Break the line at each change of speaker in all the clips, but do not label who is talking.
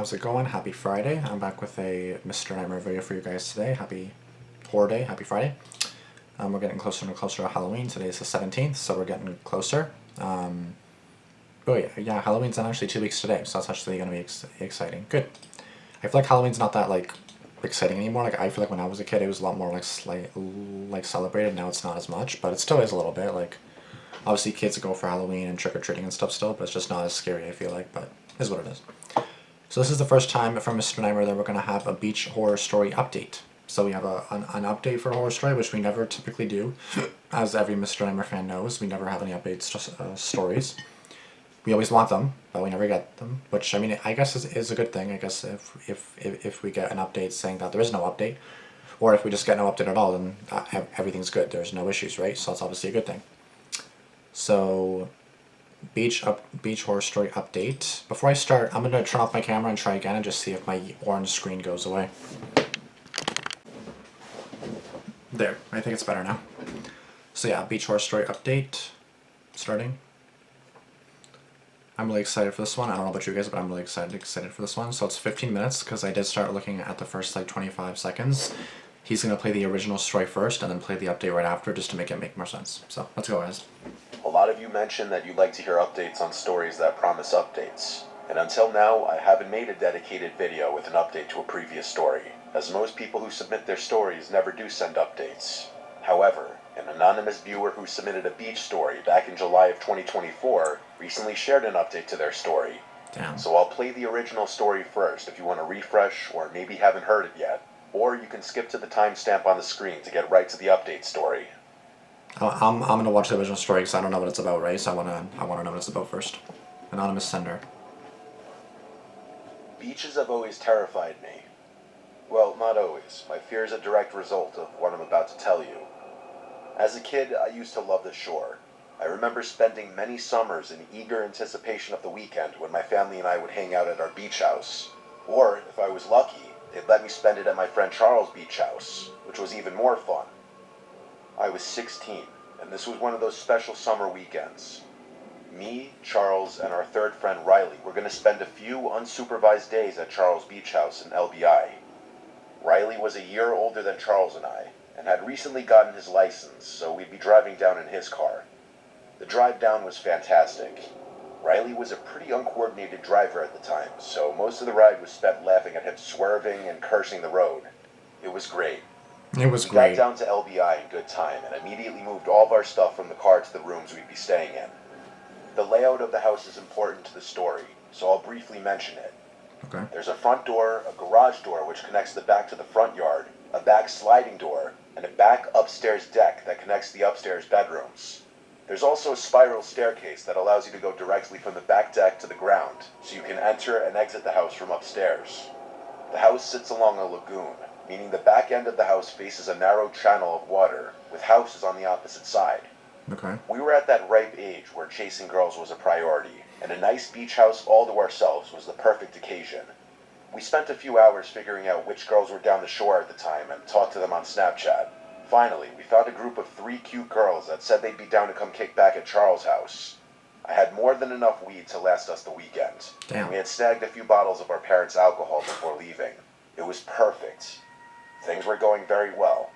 how's it going? Happy Friday. I'm back with a Mr. Nightmare video for you guys today. Happy horror day, happy Friday. We're getting closer and closer to Halloween. Today is the 17th, so we're getting closer. But yeah, Halloween's in actually 2 weeks today, so that's actually going to be exciting. Good. I feel like Halloween's not that, exciting anymore. I feel like when I was a kid, it was a lot more, celebrated. Now it's not as much, but it still is a little bit. Obviously kids go for Halloween and trick-or-treating and stuff still, but it's just not as scary, I feel like, but it is what it is. So this is the first time from Mr. Nightmare that we're going to have a beach horror story update. So we have an update for horror story, which we never typically do. As every Mr. Nightmare fan knows, we never have any updates to stories. We always want them, but we never get them. Which, I mean, I guess is a good thing. I guess if we get an update saying that there is no update, or if we just get no update at all, then everything's good. There's no issues, right? So that's obviously a good thing. So, beach horror story update. Before I start, I'm going to turn off my camera and try again and just see if my orange screen goes away. There, I think it's better now. So yeah, beach horror story update, starting. I'm really excited for this one. I don't know about you guys, but I'm really excited for this one. So it's 15 minutes, because I did start looking at the first 25 seconds. He's going to play the original story first, and then play the update right after, just to make it make more sense. So, let's go, guys.
A lot of you mentioned that you'd like to hear updates on stories that promise updates. And until now, I haven't made a dedicated video with an update to a previous story, as most people who submit their stories never do send updates. However, an anonymous viewer who submitted a beach story back in July of 2024 recently shared an update to their story.
Damn.
So I'll play the original story first if you want to refresh or maybe haven't heard it yet. Or you can skip to the timestamp on the screen to get right to the update story.
I'm gonna watch the original story because I don't know what it's about, right? So I wanna know what it's about first. Anonymous sender.
Beaches have always terrified me. Well, not always. My fear is a direct result of what I'm about to tell you. As a kid, I used to love the shore. I remember spending many summers in eager anticipation of the weekend when my family and I would hang out at our beach house. Or, if I was lucky, they'd let me spend it at my friend Charles' beach house, which was even more fun. I was 16, and this was one of those special summer weekends. Me, Charles, and our third friend Riley were going to spend a few unsupervised days at Charles' beach house in LBI. Riley was a year older than Charles and I, and had recently gotten his license, so we'd be driving down in his car. The drive down was fantastic. Riley was a pretty uncoordinated driver at the time, so most of the ride was spent laughing at him swerving and cursing the road. It was great.
It was
We
great.
got down to LBI in good time and immediately moved all of our stuff from the car to the rooms we'd be staying in. The layout of the house is important to the story, so I'll briefly mention it.
Okay.
There's a front door, a garage door which connects the back to the front yard, a back sliding door, and a back upstairs deck that connects the upstairs bedrooms. There's also a spiral staircase that allows you to go directly from the back deck to the ground, so you can enter and exit the house from upstairs. The house sits along a lagoon, meaning the back end of the house faces a narrow channel of water, with houses on the opposite side.
Okay.
We were at that ripe age where chasing girls was a priority, and a nice beach house all to ourselves was the perfect occasion. We spent a few hours figuring out which girls were down the shore at the time and talked to them on Snapchat. Finally, we found a group of 3 cute girls that said they'd be down to come kick back at Charles' house. I had more than enough weed to last us the weekend.
Damn.
We had snagged a few bottles of our parents' alcohol before leaving. It was perfect. Things were going very well.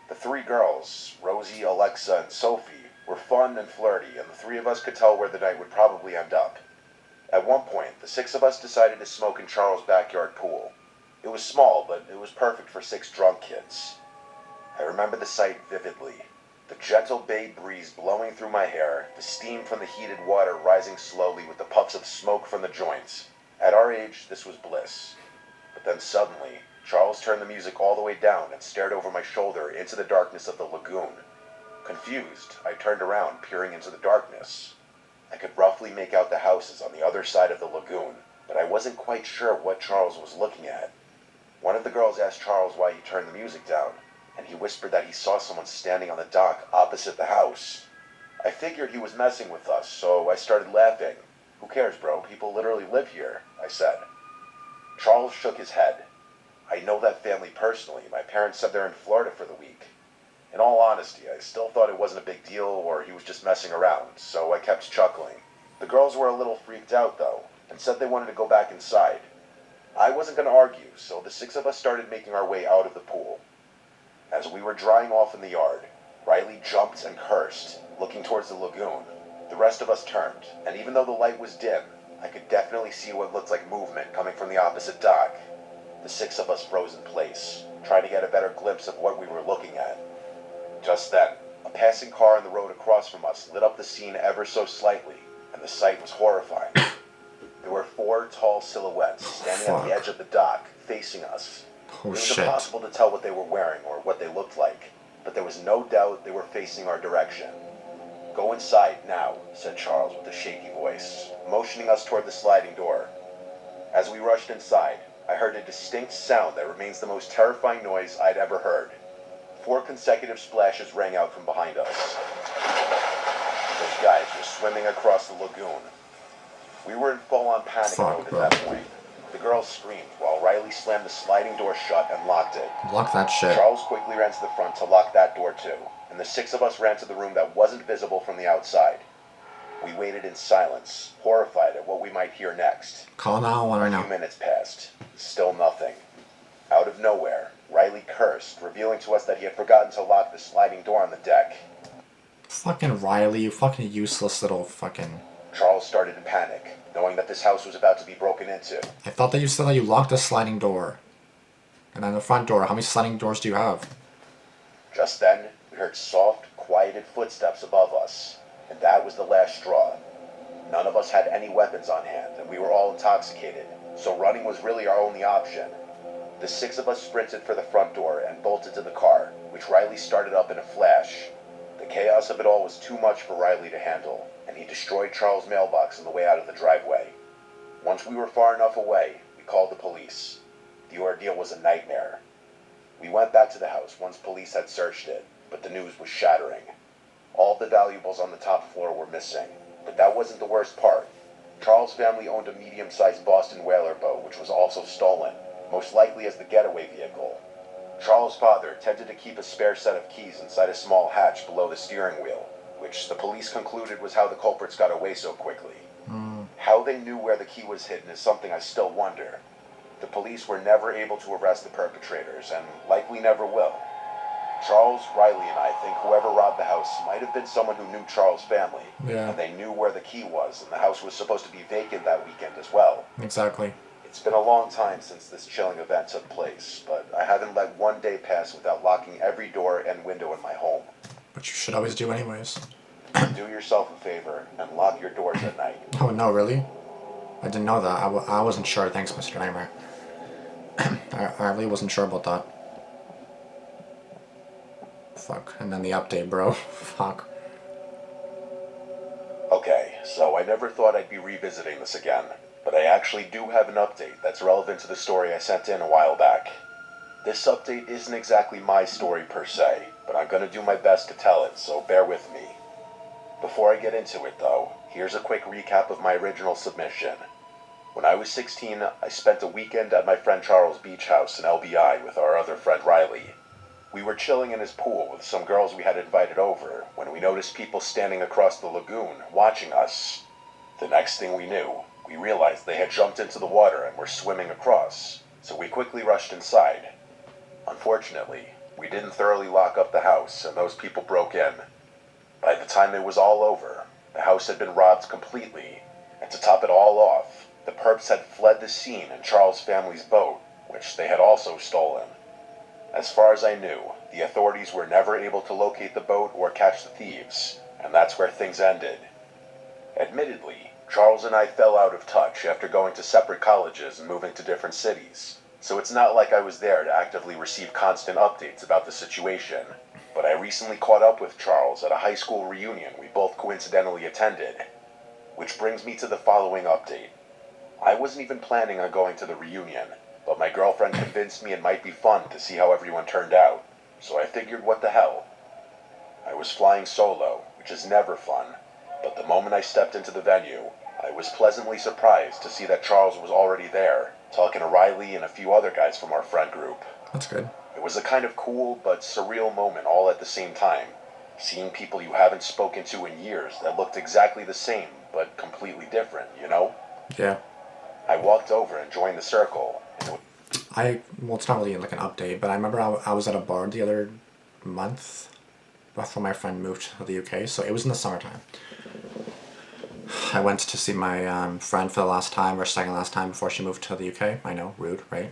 The 3 girls, Rosie, Alexa, and Sophie, were fun and flirty, and the 3 of us could tell where the night would probably end up. At one point, the 6 of us decided to smoke in Charles' backyard pool. It was small, but it was perfect for 6 drunk kids. I remember the sight vividly. The gentle bay breeze blowing through my hair, the steam from the heated water rising slowly with the puffs of smoke from the joints. At our age, this was bliss. But then suddenly, Charles turned the music all the way down and stared over my shoulder into the darkness of the lagoon. Confused, I turned around, peering into the darkness. I could roughly make out the houses on the other side of the lagoon, but I wasn't quite sure what Charles was looking at. One of the girls asked Charles why he turned the music down, and he whispered that he saw someone standing on the dock opposite the house. I figured he was messing with us, so I started laughing. "Who cares, bro? People literally live here," I said. Charles shook his head. "I know that family personally. My parents said they're in Florida for the week." In all honesty, I still thought it wasn't a big deal or he was just messing around, so I kept chuckling. The girls were a little freaked out, though, and said they wanted to go back inside. I wasn't going to argue, so the six of us started making our way out of the pool. As we were drying off in the yard, Riley jumped and cursed, looking towards the lagoon. The rest of us turned, and even though the light was dim, I could definitely see what looked like movement coming from the opposite dock. The six of us froze in place, trying to get a better glimpse of what we were looking at. Just then, a passing car on the road across from us lit up the scene ever so slightly, and the sight was horrifying. There were four tall silhouettes standing at the edge of the dock, facing us.
Oh,
It was
shit.
impossible to tell what they were wearing or what they looked like, but there was no doubt they were facing our direction. "Go inside now," said Charles with a shaky voice, motioning us toward the sliding door. As we rushed inside, I heard a distinct sound that remains the most terrifying noise I'd ever heard. 4 consecutive splashes rang out from behind us. Those guys were swimming across the lagoon. We were in full-on panic mode at that point. The girls screamed while Riley slammed the sliding door shut and locked it.
Lock that shit.
Charles quickly ran to the front to lock that door too, and the 6 of us ran to the room that wasn't visible from the outside. We waited in silence, horrified at what we might hear next.
Call 911 right
A
now.
few minutes passed. Still nothing. Out of nowhere, Riley cursed, revealing to us that he had forgotten to lock the sliding door on the deck.
Fucking Riley, you fucking useless little fucking...
Charles started to panic, knowing that this house was about to be broken into.
I thought that you said that you locked the sliding door. And then the front door. How many sliding doors do you have?
Just then, we heard soft, quieted footsteps above us, and that was the last straw. None of us had any weapons on hand, and we were all intoxicated, so running was really our only option. The 6 of us sprinted for the front door and bolted to the car, which Riley started up in a flash. The chaos of it all was too much for Riley to handle, and he destroyed Charles' mailbox on the way out of the driveway. Once we were far enough away, we called the police. The ordeal was a nightmare. We went back to the house once police had searched it, but the news was shattering. All the valuables on the top floor were missing, but that wasn't the worst part. Charles' family owned a medium-sized Boston whaler boat, which was also stolen, most likely as the getaway vehicle. Charles' father tended to keep a spare set of keys inside a small hatch below the steering wheel, which the police concluded was how the culprits got away so quickly. How they knew where the key was hidden is something I still wonder. The police were never able to arrest the perpetrators, and likely never will. Charles, Riley, and I think whoever robbed the house might have been someone who knew Charles' family.
Yeah.
And they knew where the key was, and the house was supposed to be vacant that weekend as well.
Exactly.
It's been a long time since this chilling event took place, but I haven't let one day pass without locking every door and window in my home.
But you should always do anyways.
Do yourself a favor and lock your doors at night.
Oh, no, really? I didn't know that. I wasn't sure. Thanks, Mr. Nightmare. I really wasn't sure about that. Fuck. And then the update, bro. Fuck.
Okay, so I never thought I'd be revisiting this again, but I actually do have an update that's relevant to the story I sent in a while back. This update isn't exactly my story per se, but I'm gonna do my best to tell it, so bear with me. Before I get into it though, here's a quick recap of my original submission. When I was 16, I spent a weekend at my friend Charles' beach house in LBI with our other friend Riley. We were chilling in his pool with some girls we had invited over when we noticed people standing across the lagoon watching us. The next thing we knew, we realized they had jumped into the water and were swimming across, so we quickly rushed inside. Unfortunately, we didn't thoroughly lock up the house and those people broke in. By the time it was all over, the house had been robbed completely, and to top it all off, the perps had fled the scene in Charles' family's boat, which they had also stolen. As far as I knew, the authorities were never able to locate the boat or catch the thieves, and that's where things ended. Admittedly, Charles and I fell out of touch after going to separate colleges and moving to different cities, so it's not like I was there to actively receive constant updates about the situation. But I recently caught up with Charles at a high school reunion we both coincidentally attended. Which brings me to the following update. I wasn't even planning on going to the reunion, but my girlfriend convinced me it might be fun to see how everyone turned out, so I figured what the hell. I was flying solo, which is never fun, but the moment I stepped into the venue, I was pleasantly surprised to see that Charles was already there, talking to Riley and a few other guys from our friend group.
That's good.
It was a kind of cool but surreal moment all at the same time, seeing people you haven't spoken to in years that looked exactly the same but completely different, you know?
Yeah.
I walked over and joined the circle,
Well, it's not really like an update, but I remember I was at a bar the other month before my friend moved to the UK, so it was in the summertime. I went to see my friend for the last time, or second last time before she moved to the UK. I know, rude, right?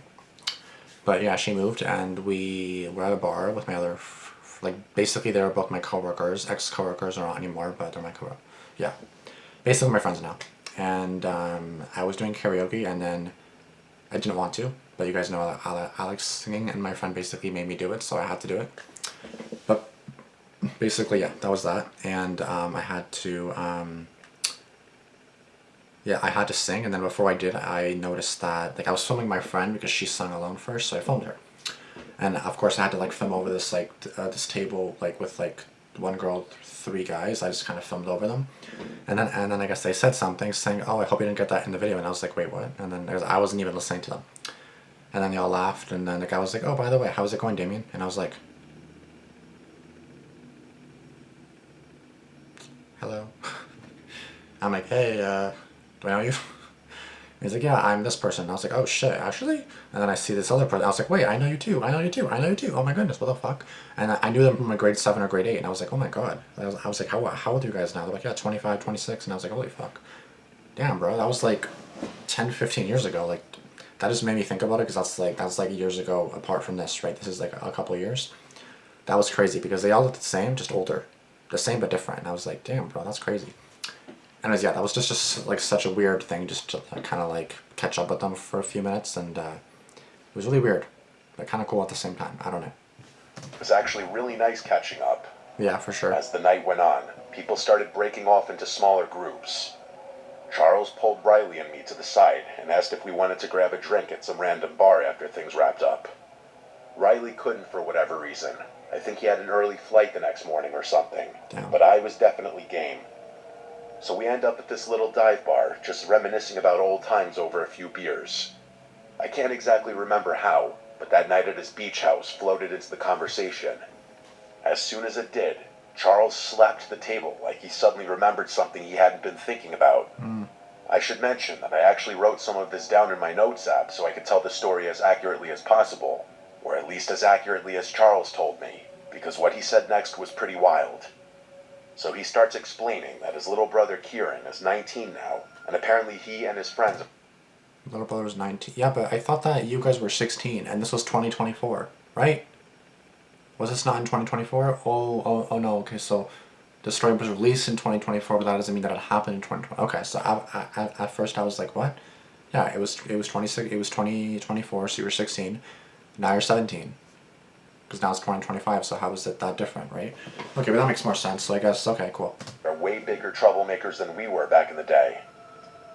But yeah, she moved, and we were at a bar with my other, like, basically they were both my coworkers, ex-coworkers, are not anymore, but they're my coworkers. Yeah, basically my friends now. And I was doing karaoke, and then I didn't want to, but you guys know Alex singing, and my friend basically made me do it, so I had to do it. But basically, yeah, that was that, and I had to. Yeah, I had to sing, and then before I did, I noticed that like I was filming my friend because she sung alone first, so I filmed her, and of course I had to like film over this like this table like with like one girl, three guys. I just kind of filmed over them, and then I guess they said something saying, "Oh, I hope you didn't get that in the video," and I was like, "Wait, what?" And then I wasn't even listening to them, and then they all laughed, and then the guy was like, "Oh, by the way, how's it going, Damian?" And I was like, "Hello." I'm like, "Hey, do I know you?" He's like, "Yeah, I'm this person." And I was like, "Oh shit, actually?" And then I see this other person. I was like, "Wait, I know you too. I know you too. I know you too. Oh my goodness, what the fuck?" And I knew them from my grade 7 or grade 8. And I was like, "Oh my god." I was like, how old are you guys now?" They're like, "Yeah, 25, 26." And I was like, "Holy fuck. Damn, bro. That was like 10, 15 years ago." Like, that just made me think about it because that's like years ago apart from this, right? This is like a couple of years. That was crazy because they all looked the same, just older. The same but different. And I was like, "Damn, bro, that's crazy." Anyways, yeah, that was just like such a weird thing just to kind of like catch up with them for a few minutes, and it was really weird, but kind of cool at the same time. I don't know.
It was actually really nice catching up.
Yeah, for sure.
As the night went on, people started breaking off into smaller groups. Charles pulled Riley and me to the side and asked if we wanted to grab a drink at some random bar after things wrapped up. Riley couldn't for whatever reason. I think he had an early flight the next morning or something.
Damn.
But I was definitely game. So we end up at this little dive bar, just reminiscing about old times over a few beers. I can't exactly remember how, but that night at his beach house floated into the conversation. As soon as it did, Charles slapped the table like he suddenly remembered something he hadn't been thinking about. I should mention that I actually wrote some of this down in my notes app so I could tell the story as accurately as possible, or at least as accurately as Charles told me, because what he said next was pretty wild. So he starts explaining that his little brother Kieran is 19 now, and apparently he and his friends.
Little brother was 19. Yeah, but I thought that you guys were 16, and this was 2024, right? Was this not in 2024? Oh no. Okay, so the story was released in 2024, but that doesn't mean that it happened in 2020. Okay, so at first I was like, what? Yeah, it was 26. It was 2024. So you were 16. Now you're 17. Because now it's 2025. So how is it that different, right? Okay, but that makes more sense. So I guess okay, cool.
Are way bigger troublemakers than we were back in the day.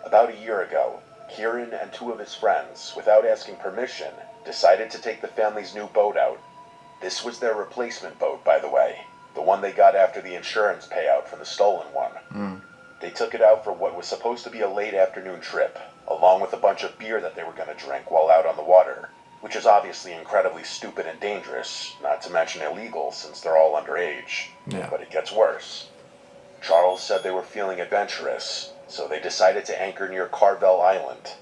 About a year ago, Kieran and two of his friends, without asking permission, decided to take the family's new boat out. This was their replacement boat, by the way. The one they got after the insurance payout from the stolen one. They took it out for what was supposed to be a late afternoon trip, along with a bunch of beer that they were going to drink while out on the water, which is obviously incredibly stupid and dangerous, not to mention illegal since they're all underage.
Yeah.
But it gets worse. Charles said they were feeling adventurous, so they decided to anchor near Carvel Island.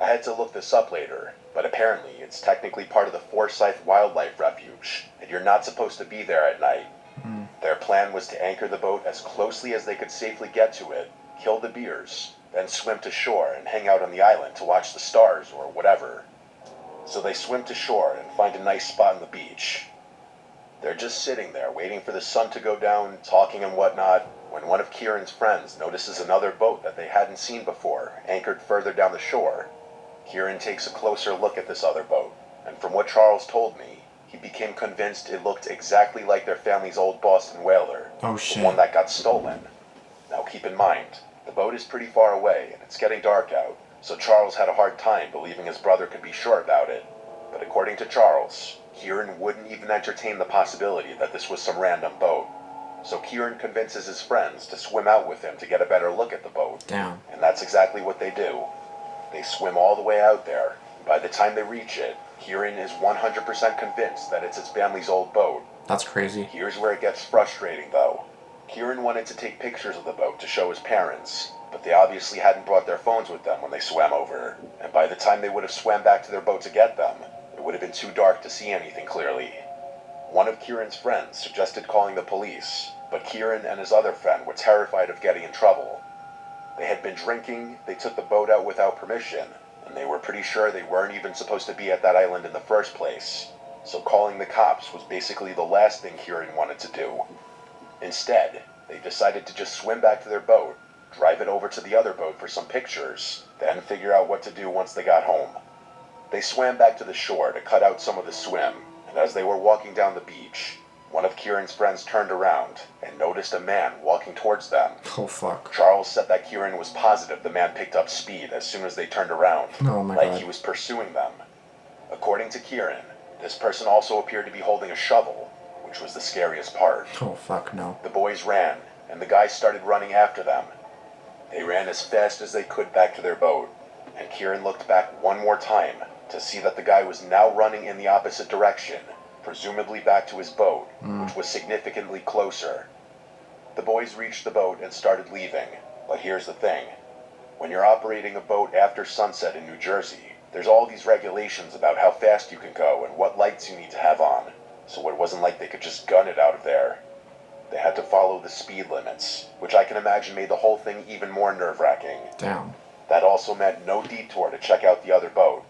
I had to look this up later, but apparently it's technically part of the Forsyth Wildlife Refuge, and you're not supposed to be there at night. Their plan was to anchor the boat as closely as they could safely get to it, kill the beers, then swim to shore and hang out on the island to watch the stars or whatever. So they swim to shore and find a nice spot on the beach. They're just sitting there waiting for the sun to go down, talking and whatnot, when one of Kieran's friends notices another boat that they hadn't seen before, anchored further down the shore. Kieran takes a closer look at this other boat, and from what Charles told me, he became convinced it looked exactly like their family's old Boston whaler,
Oh
the
shit.
one that got stolen. Now keep in mind, the boat is pretty far away and it's getting dark out, so Charles had a hard time believing his brother could be sure about it. But according to Charles, Kieran wouldn't even entertain the possibility that this was some random boat. So Kieran convinces his friends to swim out with him to get a better look at the boat.
Damn.
And that's exactly what they do. They swim all the way out there, and by the time they reach it, Kieran is 100% convinced that it's his family's old boat.
That's crazy.
Here's where it gets frustrating, though. Kieran wanted to take pictures of the boat to show his parents, but they obviously hadn't brought their phones with them when they swam over, and by the time they would have swam back to their boat to get them, it would have been too dark to see anything clearly. One of Kieran's friends suggested calling the police, but Kieran and his other friend were terrified of getting in trouble. They had been drinking, they took the boat out without permission, and they were pretty sure they weren't even supposed to be at that island in the first place, so calling the cops was basically the last thing Kieran wanted to do. Instead, they decided to just swim back to their boat, drive it over to the other boat for some pictures, then figure out what to do once they got home. They swam back to the shore to cut out some of the swim, and as they were walking down the beach, one of Kieran's friends turned around and noticed a man walking towards them.
Oh fuck.
Charles said that Kieran was positive the man picked up speed as soon as they turned around,
Oh my
like
god.
he was pursuing them. According to Kieran, this person also appeared to be holding a shovel, which was the scariest part.
Oh fuck, no.
The boys ran, and the guys started running after them. They ran as fast as they could back to their boat, and Kieran looked back one more time to see that the guy was now running in the opposite direction, presumably back to his boat, which was significantly closer. The boys reached the boat and started leaving, but here's the thing. When you're operating a boat after sunset in New Jersey, there's all these regulations about how fast you can go and what lights you need to have on, so it wasn't like they could just gun it out of there. They had to follow the speed limits, which I can imagine made the whole thing even more nerve-wracking.
Damn.
That also meant no detour to check out the other boat.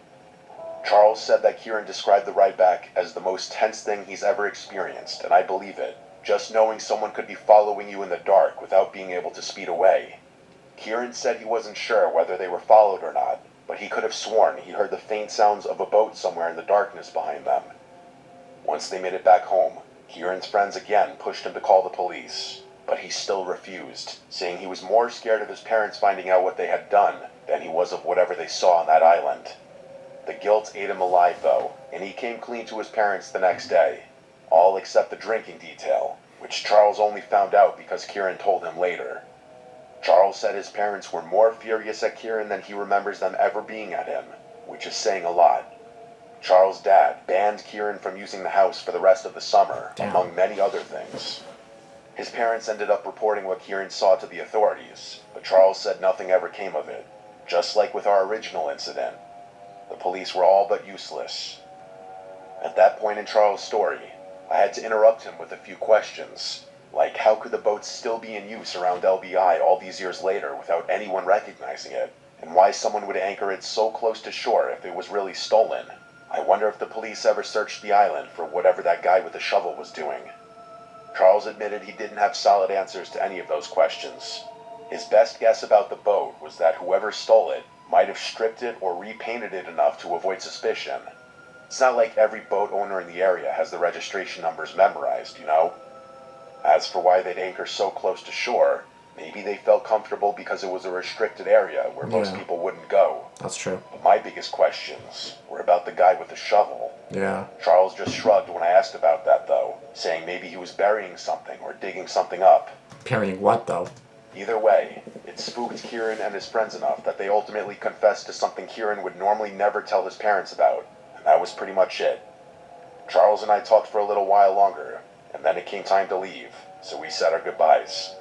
Charles said that Kieran described the ride back as the most tense thing he's ever experienced, and I believe it. Just knowing someone could be following you in the dark without being able to speed away. Kieran said he wasn't sure whether they were followed or not, but he could have sworn he heard the faint sounds of a boat somewhere in the darkness behind them. Once they made it back home, Kieran's friends again pushed him to call the police, but he still refused, saying he was more scared of his parents finding out what they had done than he was of whatever they saw on that island. The guilt ate him alive, though, and he came clean to his parents the next day, all except the drinking detail, which Charles only found out because Kieran told him later. Charles said his parents were more furious at Kieran than he remembers them ever being at him, which is saying a lot. Charles' dad banned Kieran from using the house for the rest of the summer,
Damn.
among many other things. His parents ended up reporting what Kieran saw to the authorities, but Charles said nothing ever came of it, just like with our original incident. The police were all but useless. At that point in Charles' story, I had to interrupt him with a few questions, like how could the boat still be in use around LBI all these years later without anyone recognizing it, and why someone would anchor it so close to shore if it was really stolen. I wonder if the police ever searched the island for whatever that guy with the shovel was doing. Charles admitted he didn't have solid answers to any of those questions. His best guess about the boat was that whoever stole it might have stripped it or repainted it enough to avoid suspicion. It's not like every boat owner in the area has the registration numbers memorized, you know? As for why they'd anchor so close to shore, maybe they felt comfortable because it was a restricted area where most people wouldn't go.
That's true.
But my biggest questions were about the guy with the shovel.
Yeah.
Charles just shrugged when I asked about that, though, saying maybe he was burying something or digging something up.
Burying what, though?
Either way, it spooked Kieran and his friends enough that they ultimately confessed to something Kieran would normally never tell his parents about, and that was pretty much it. Charles and I talked for a little while longer, and then it came time to leave, so we said our goodbyes.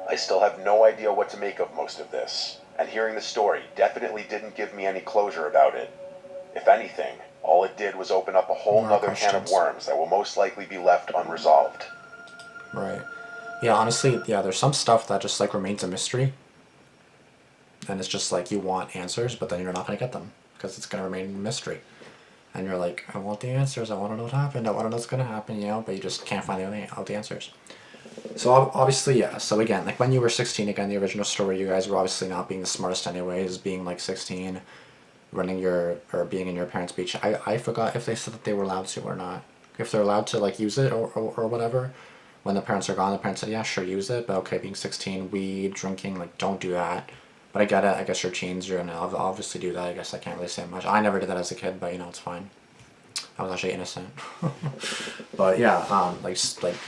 I still have no idea what to make of most of this, and hearing the story definitely didn't give me any closure about it. If anything, all it did was open up a whole
More
nother can of
questions.
worms that will most likely be left unresolved.
Right. Yeah, honestly, yeah, there's some stuff that just like remains a mystery. And it's just like you want answers, but then you're not going to get them because it's going to remain a mystery. And you're like, I want the answers. I want to know what happened. I want to know what's going to happen, you know, but you just can't find all the answers. So obviously, yeah. So again, like when you were 16, again, the original story, you guys were obviously not being the smartest anyways, being like 16, being in your parents' beach. I forgot if they said that they were allowed to or not. If they're allowed to like use it or whatever. When the parents are gone, the parents said, yeah, sure, use it. But okay, being 16, weed, drinking, like don't do that. But I get it. I guess you're teens. You're going to obviously do that. I guess I can't really say much. I never did that as a kid, but you know, it's fine. I was actually innocent. But yeah,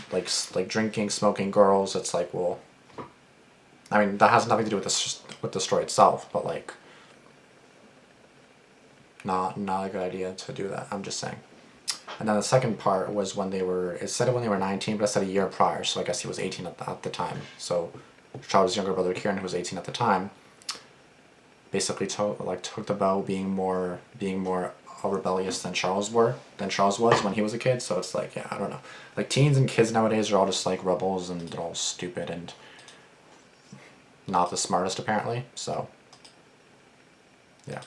like drinking, smoking, girls. It's like, well, I mean, that has nothing to do with the story itself, but like, not a good idea to do that. I'm just saying. And then the second part was when they were. It said when they were 19, but it said a year prior. So I guess he was 18 at the time. So Charles' younger brother Kieran, who was 18 at the time, basically took the bow, being more rebellious than Charles was when he was a kid. So it's like, yeah, I don't know. Like teens and kids nowadays are all just like rebels, and they're all stupid and not the smartest apparently. So yeah.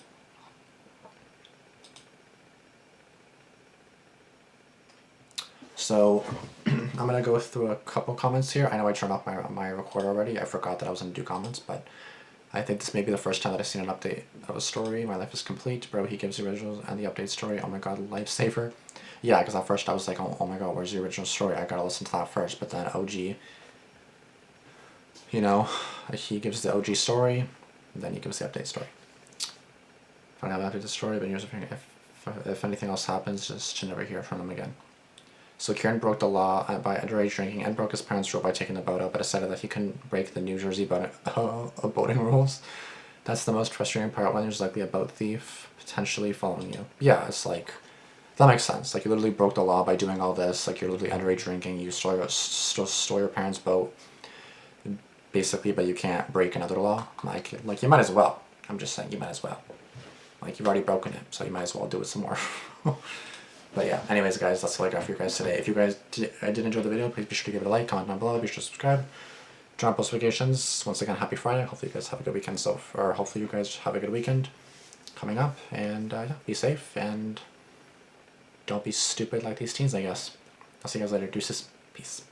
So I'm gonna go through a couple comments here. I know I turned off my recorder already. I forgot that I was gonna do comments, but I think this may be the first time that I've seen an update of a story. My life is complete, bro. He gives the originals and the update story. Oh my god, lifesaver. Yeah, because at first I was like, oh my god, where's the original story? I gotta listen to that first. But then OG, you know, he gives the OG story, and then he gives the update story. I don't have to update the story, but here's if anything else happens, just to never hear from him again. So Kieran broke the law by underage drinking and broke his parents' rule by taking the boat out, but decided that he couldn't break the New Jersey boating rules. That's the most frustrating part, when there's likely a boat thief potentially following you. Yeah, it's like, that makes sense. Like, you literally broke the law by doing all this. Like, you're literally underage drinking. You stole your parents' boat, basically, but you can't break another law. Like you might as well. I'm just saying, you might as well. Like, you've already broken it, so you might as well do it some more. But yeah, anyways guys, that's all I got for you guys today. If you guys did enjoy the video, please be sure to give it a like, comment down below, be sure to subscribe, turn on post notifications. Once again, happy Friday. Hopefully you guys have a good weekend hopefully you guys have a good weekend coming up, and yeah, be safe, and don't be stupid like these teens, I guess. I'll see you guys later. Deuces. Peace.